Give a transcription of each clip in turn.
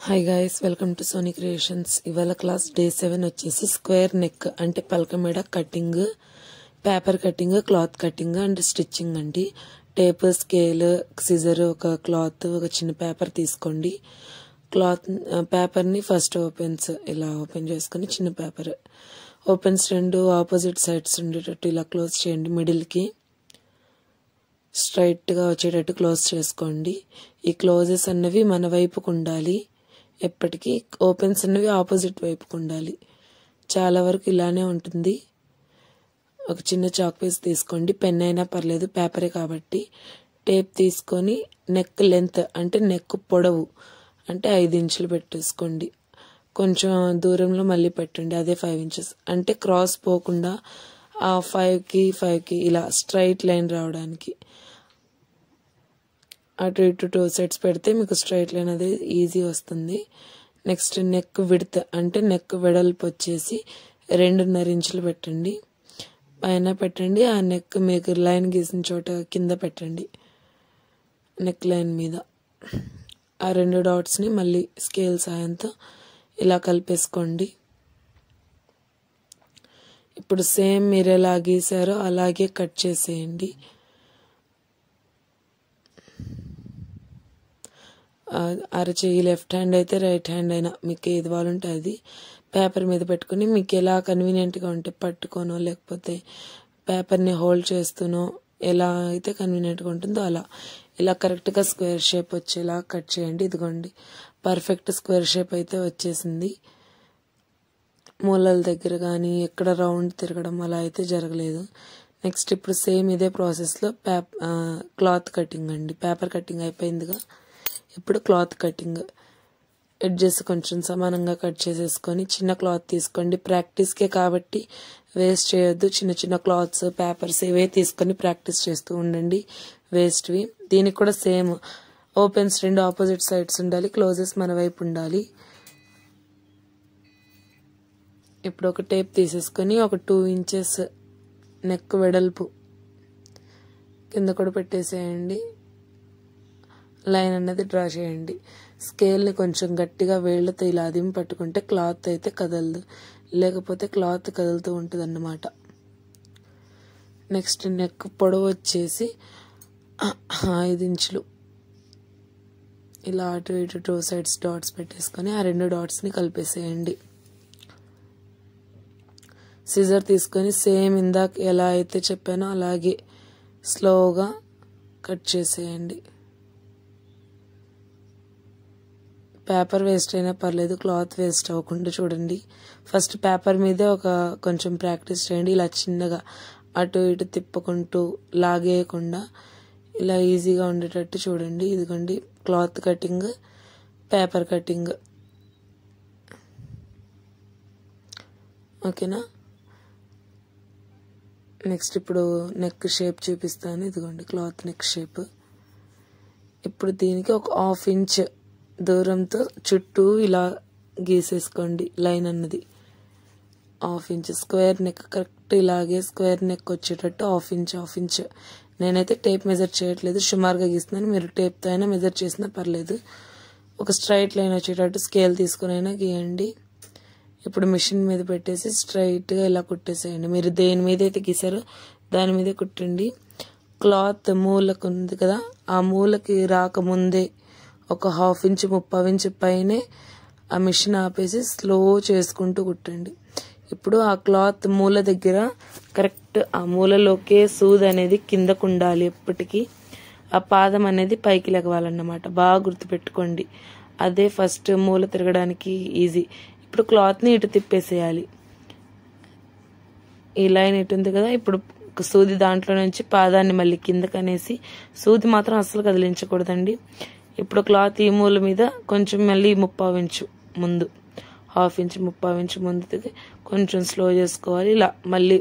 Hi guys, welcome to Sony creations. ఇవాళ class day 7 వచ్చేసి square neck అంటే పలక మెడ cutting, paper cutting, cloth cutting and stitching అండి. టేప్, స్కేల్, సిజర్, ఒక క్లాత్, ఒక చిన్న పేపర్ తీసుకోండి. పేపర్ని ఫస్ట్ ఇలా ఓపెన్ చేసుకుని చిన్న పేపర్ ఓపెన్స్ రెండు ఆపోజిట్ సైడ్స్ ఉండేటట్టు ఇలా క్లోజ్ చేయండి. మిడిల్కి స్ట్రైట్గా వచ్చేటట్టు క్లోజ్ చేసుకోండి. ఈ క్లోజెస్ అన్నవి మన వైపుకు ఉండాలి. ఎప్పటికీ ఓపెన్స్ అన్నవి ఆపోజిట్ వైపుకు ఉండాలి. చాలా వరకు ఇలానే ఉంటుంది. ఒక చిన్న చాక్ పీస్ తీసుకోండి, పెన్ అయినా పర్లేదు, పేపరే కాబట్టి. టేప్ తీసుకొని నెక్ లెంత్ అంటే నెక్ పొడవు అంటే 5 ఇంచులు పెట్టేసుకోండి. కొంచెం దూరంలో మళ్ళీ పెట్టండి, అదే 5 ఇంచెస్ అంటే క్రాస్ పోకుండా ఆ 5కి ఇలా స్ట్రైట్ లైన్ రావడానికి. అటు ఇటు 2 సైడ్స్ పెడితే మీకు స్ట్రైట్ లైన్ అది ఈజీ వస్తుంది. నెక్స్ట్ నెక్ విడ్త్ అంటే నెక్ వెడల్పు వచ్చేసి 2.5 ఇంచులు పెట్టండి. పైన పెట్టండి, ఆ నెక్ మీకు లైన్ గీసిన చోట కింద పెట్టండి. నెక్ లైన్ మీద ఆ 2 డాట్స్ని మళ్ళీ స్కేల్ సాయంతో ఇలా కలిపేసుకోండి. ఇప్పుడు సేమ్ మీరు ఎలా గీసారో అలాగే కట్ చేసేయండి. అరచేయి లెఫ్ట్ హ్యాండ్ అయితే రైట్ హ్యాండ్ అయినా మీకు ఏది వాళ్ళుంటే అది పేపర్ మీద పెట్టుకుని మీకు ఎలా కన్వీనియంట్గా ఉంటే పట్టుకోనో లేకపోతే పేపర్ని హోల్డ్ చేస్తూనో ఎలా అయితే కన్వీనియంట్గా ఉంటుందో అలా ఇలా కరెక్ట్గా స్క్వేర్ షేప్ వచ్చేలా కట్ చేయండి. ఇదిగోండి, పర్ఫెక్ట్ స్క్వేర్ షేప్ అయితే వచ్చేసింది. మూలల దగ్గర కానీ ఎక్కడ రౌండ్ తిరగడం అలా అయితే జరగలేదు. నెక్స్ట్ ఇప్పుడు సేమ్ ఇదే ప్రాసెస్లో క్లాత్ కటింగ్ అండి. పేపర్ కటింగ్ అయిపోయిందిగా, ఇప్పుడు క్లాత్ కటింగ్. ఎడ్జెస్ కొంచెం సమానంగా కట్ చేసేసుకొని చిన్న క్లాత్ తీసుకోండి. ప్రాక్టీస్కే కాబట్టి వేస్ట్ చేయొద్దు. చిన్న చిన్న క్లాత్స్, పేపర్స్ ఇవే తీసుకొని ప్రాక్టీస్ చేస్తూ ఉండండి, వేస్ట్వి. దీనికి కూడా సేమ్ ఓపెన్స్ 2 ఆపోజిట్ సైడ్స్ ఉండాలి, క్లోజెస్ మన వైపు ఉండాలి. ఇప్పుడు ఒక టేప్ తీసేసుకొని ఒక 2 ఇంచెస్ నెక్ వెడల్పు కింద కూడా పెట్టేసేయండి. లైన్ అనేది డ్రా చేయండి. స్కేల్ని కొంచెం గట్టిగా వేళ్లతో ఇలా అదిమి పట్టుకుంటే క్లాత్ అయితే కదలదు, లేకపోతే క్లాత్ కదులుతూ ఉంటుంది అన్నమాట. నెక్స్ట్ నెక్ పొడవు వచ్చేసి 5 ఇంచులు. ఇలా అటు ఇటు 2 సైడ్స్ డాట్స్ పెట్టేసుకొని ఆ 2 డాట్స్ని కలిపేసేయండి. సిజర్ తీసుకొని సేమ్ ఇందాక ఎలా అయితే చెప్పానో అలాగే స్లోగా కట్ చేసేయండి. పేపర్ వేస్ట్ అయినా పర్లేదు, క్లాత్ వేస్ట్ అవ్వకుండా చూడండి. ఫస్ట్ పేపర్ మీదే కొంచెం ప్రాక్టీస్ చేయండి. ఇలా చిన్నగా అటు ఇటు తిప్పుకుంటూ లాగేయకుండా ఇలా ఈజీగా ఉండేటట్టు చూడండి. ఇదిగోండి, క్లాత్ కటింగ్, పేపర్ కటింగ్. ఓకేనా? నెక్స్ట్ ఇప్పుడు నెక్ షేప్ చూపిస్తాను. ఇదిగోండి క్లాత్ నెక్ షేప్. ఇప్పుడు దీనికి ఒక 1/2 ఇంచ్ దూరంతో చుట్టూ ఇలా గీసేసుకోండి. లైన్ అన్నది 1/2 ఇంచ్. స్క్వేర్ నెక్ కరెక్ట్ ఇలాగే స్క్వేర్ నెక్ వచ్చేటట్టు 1/2 ఇంచ్. నేనైతే టేప్ మెజర్ చేయట్లేదు, సుమారుగా గీస్తున్నాను. మీరు టేప్తో అయినా మెజర్ చేసినా పర్లేదు. ఒక స్ట్రైట్ లైన్ వచ్చేటట్టు స్కేల్ తీసుకుని అయినా గీయండి. ఇప్పుడు మిషన్ మీద పెట్టేసి స్ట్రైట్గా ఇలా కుట్టేసేయండి. మీరు దేని మీద అయితే గీసారో దాని మీదే కుట్టండి. క్లాత్ మూలకు ఉంది కదా, ఆ మూలకి రాకముందే ఒక 1/2 ఇంచ్ 3/4 ఇంచ్ పైనే ఆ మిషన్ ఆపేసి స్లో చేసుకుంటూ కుట్టండి. ఇప్పుడు ఆ క్లాత్ మూల దగ్గర కరెక్ట్ ఆ మూలలోకే సూది అనేది కిందకు ఉండాలి. ఎప్పటికీ ఆ పాదం అనేది పైకి లెగవాలన్నమాట. బాగా గుర్తుపెట్టుకోండి, అదే ఫస్ట్ మూల తిరగడానికి ఈజీ. ఇప్పుడు క్లాత్ని ఇటు తిప్పేసేయాలి. ఈ లైన్ ఇటు ఉంది కదా, ఇప్పుడు సూది దాంట్లో నుంచి పాదాన్ని మళ్ళీ కిందకనేసి సూది మాత్రం అస్సలు కదిలించకూడదండి. ఇప్పుడు క్లాత్ ఈ మూల మీద కొంచెం మళ్ళీ 3/4 ఇంచు ముందు, 1/2 ఇంచ్ 3/4 ఇంచు ముందు కొంచెం స్లో చేసుకోవాలి. ఇలా మళ్ళీ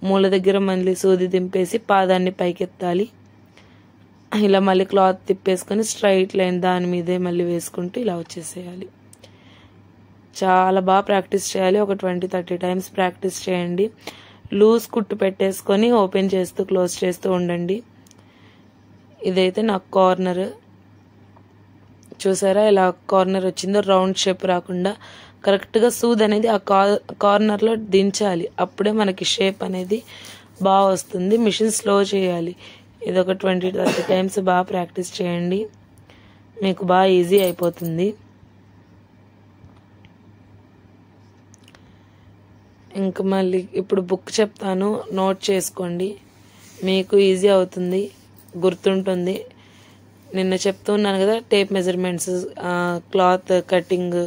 మూల దగ్గర మళ్ళీ సూది దింపేసి పాదాన్ని పైకెత్తాలి. ఇలా మళ్ళీ క్లాత్ తిప్పేసుకొని స్ట్రైట్ లైన్ దాని మీదే మళ్ళీ వేసుకుంటూ ఇలా వచ్చేసేయాలి. చాలా బాగా ప్రాక్టీస్ చేయాలి. ఒక 20-30 టైమ్స్ ప్రాక్టీస్ చేయండి. లూజ్ కుట్టు పెట్టేసుకొని ఓపెన్ చేస్తూ క్లోజ్ చేస్తూ ఉండండి. ఇదైతే నాకు కార్నర్ చూసారా ఇలా కార్నర్ వచ్చిందో, రౌండ్ షేప్ రాకుండా కరెక్ట్గా సూది అనేది ఆ కార్నర్లో దించాలి. అప్పుడే మనకి షేప్ అనేది బాగా వస్తుంది. మిషన్ స్లో చేయాలి. ఇది ఒక 20-30 టైమ్స్ బాగా ప్రాక్టీస్ చేయండి, మీకు బాగా ఈజీ అయిపోతుంది. ఇంకా మళ్ళీ ఇప్పుడు బుక్ చెప్తాను, నోట్ చేసుకోండి, మీకు ఈజీ అవుతుంది, గుర్తుంటుంది. నిన్న చెప్తున్నాను కదా tape measurements, cloth cutting,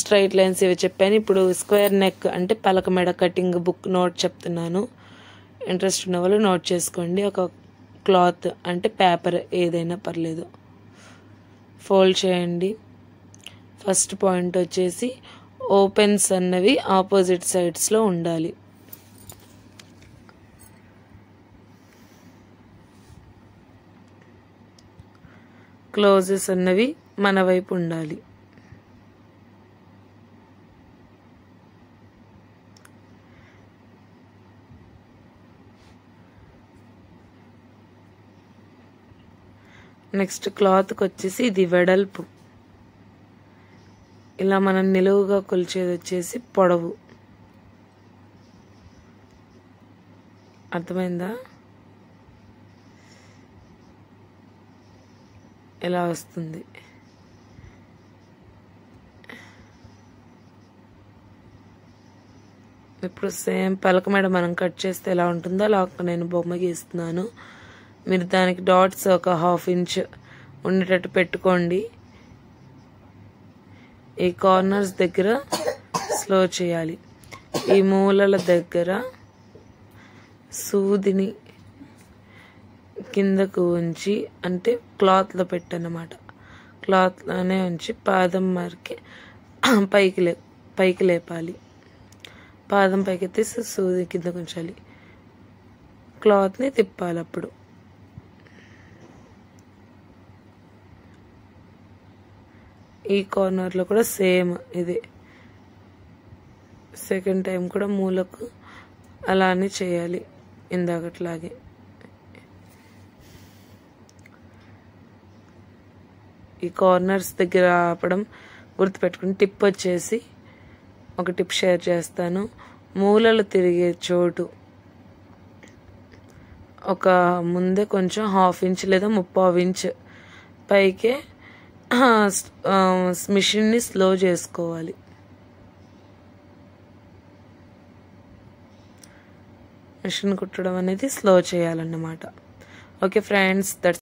straight lines ఇవి చెప్పాను. ఇప్పుడు స్క్వేర్ నెక్ అంటే పలక మెడ కటింగ్ బుక్ నోట్ చెప్తున్నాను. ఇంట్రెస్ట్ ఉన్న వాళ్ళు నోట్ చేసుకోండి. ఒక క్లాత్ అంటే పేపర్ ఏదైనా పర్లేదు, ఫోల్డ్ చేయండి. ఫస్ట్ పాయింట్ వచ్చేసి ఓపెన్స్ అన్నవి ఆపోజిట్ సైడ్స్లో ఉండాలి. క్లోజెస్ అన్నవి మన వైపు ఉండాలి. నెక్స్ట్ క్లాత్కి వచ్చేసి ఇది వెడల్పు, ఇలా మనం నిలువుగా కొలిచేది వచ్చేసి పొడవు. అర్థమైందా? ఇలా వస్తుంది. ఇప్పుడు సేమ్ పలక మీద మనం కట్ చేస్తే ఎలా ఉంటుందో అలా నేను బొమ్మ గీస్తున్నాను. మీరు దానికి డాట్స్ ఒక 1/2 ఇంచ్ ఉండేటట్టు పెట్టుకోండి. ఈ కార్నర్స్ దగ్గర స్లో చేయాలి. ఈ మూలల దగ్గర సూదిని కిందకు ఉంచి, అంటే క్లాత్లో పెట్టన్నమాట, క్లాత్లోనే ఉంచి పాదం మరికి పైకి లేపాలి. పాదం పైకి ఎత్తేసి సూది కిందకు ఉంచాలి, క్లాత్ని తిప్పాలి. అప్పుడు ఈ కార్నర్లో కూడా సేమ్ ఇదే, సెకండ్ టైం కూడా మూలకు అలానే చేయాలి ఇందాకట్లాగే. ఈ కార్నర్స్ దగ్గర ఆపడం గుర్తుపెట్టుకుని, టిప్ వచ్చేసి ఒక టిప్ షేర్ చేస్తాను. మూలలు తిరిగే చోటు ఒక ముందే కొంచెం 1/2 ఇంచ్ లేదా 3/4 ఇంచ్ పైకే మిషన్ని స్లో చేసుకోవాలి. మిషన్ కుట్టడం అనేది స్లో చేయాలన్నమాట. Okay friends, that's